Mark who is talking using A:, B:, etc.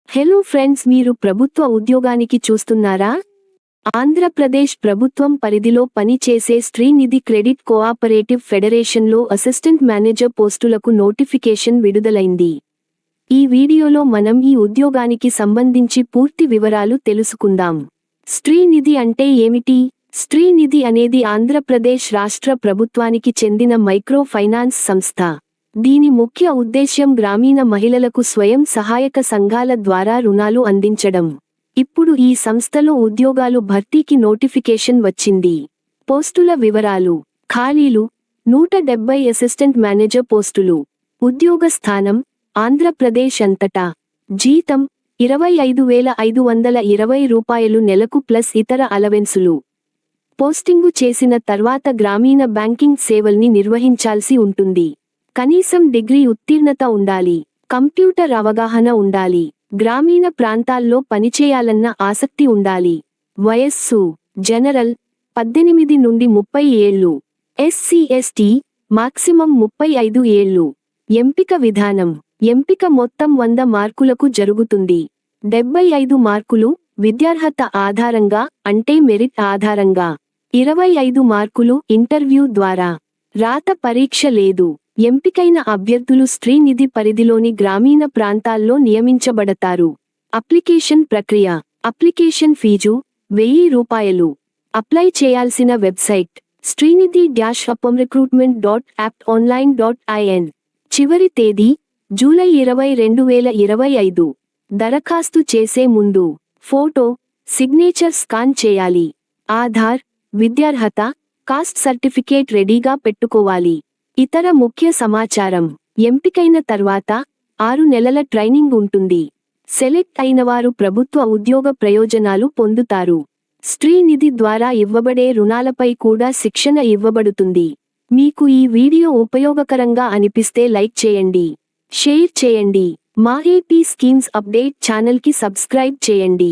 A: Hello friends, మీరు ప్రభుత్వ ఉద్యోగానికి చూస్తున్నారా? ఆంధ్రప్రదేశ్ ప్రభుత్వం పరిధిలో పనిచేసే శ్రీనిధి క్రెడిట్ కోఆపరేటివ్ ఫెడరేషన్లో అసిస్టెంట్ మేనేజర్ పోస్టులకు నోటిఫికేషన్ విడుదలైంది. ఈ వీడియోలో మనం ఈ ఉద్యోగానికి సంబంధించి పూర్తి వివరాలు తెలుసుకుందాం. శ్రీనిధి అంటే ఏమిటి? శ్రీనిధి అనేది ఆంధ్రప్రదేశ్ రాష్ట్ర ప్రభుత్వానికి చెందిన మైక్రో ఫైనాన్స్ సంస్థ. దీని ముఖ్య ఉద్దేశ్యం గ్రామీణ మహిళలకు స్వయం సహాయక సంఘాల ద్వారా రుణాలు అందించడం. ఇప్పుడు ఈ సంస్థలో ఉద్యోగాలు భర్తీకి నోటిఫికేషన్ వచ్చింది. పోస్టుల వివరాలు. ఖాళీలు 170 అసిస్టెంట్ మేనేజర్ పోస్టులు. ఉద్యోగ స్థానం ఆంధ్రప్రదేశ్ అంతటా. జీతం 25,520 రూపాయలు నెలకు ప్లస్ ఇతర అలవెన్సులు. పోస్టింగు చేసిన తర్వాత గ్రామీణ బ్యాంకింగ్ సేవల్ని నిర్వహించాల్సి ఉంటుంది. కనీసం డిగ్రీ ఉత్తీర్ణత ఉండాలి. కంప్యూటర్ అవగాహన ఉండాలి. గ్రామీణ ప్రాంతాల్లో పనిచేయాలన్న ఆసక్తి ఉండాలి. వయస్సు జనరల్ 18 నుండి 30 ఏళ్లు. SC/ST మాక్సిమం 35 ఏళ్లు. ఎంపిక విధానం. ఎంపిక మొత్తం 100 మార్కులకు జరుగుతుంది. 75 మార్కులు విద్యార్హత ఆధారంగా, అంటే మెరిట్ ఆధారంగా. 25 మార్కులు ఇంటర్వ్యూ ద్వారా. రాత పరీక్ష లేదు. ఎంపికైన అభ్యర్థులు శ్రీనిధి పరిధిలోని గ్రామీణ ప్రాంతాల్లో నియమించబడతారు. అప్లికేషన్ ప్రక్రియ. అప్లికేషన్ ఫీజు 1000 రూపాయలు. అప్లై చేయాల్సిన వెబ్సైట్ srinidhi-recruitment.aptonline.in. చివరి తేదీ జూలై 20, 2025. దరఖాస్తు చేసే ముందు ఫోటో, సిగ్నేచర్ స్కాన్ చేయాలి. ఆధార్, విద్యార్హత, కాస్ట్ సర్టిఫికేట్ రెడీగా పెట్టుకోవాలి. ఇతర ముఖ్య సమాచారం. ఎంపికైన తర్వాత 6 నెలల ట్రైనింగ్ ఉంటుంది. సెలెక్ట్ అయినవారు ప్రభుత్వ ఉద్యోగ ప్రయోజనాలు పొందుతారు. శ్రీనిధి ద్వారా ఇవ్వబడే రుణాలపై కూడా శిక్షణ ఇవ్వబడుతుంది. మీకు ఈ వీడియో ఉపయోగకరంగా అనిపిస్తే లైక్ చేయండి, షేర్ చేయండి. మా ఏపీ స్కీమ్స్ అప్డేట్ ఛానల్కి సబ్స్క్రైబ్ చేయండి.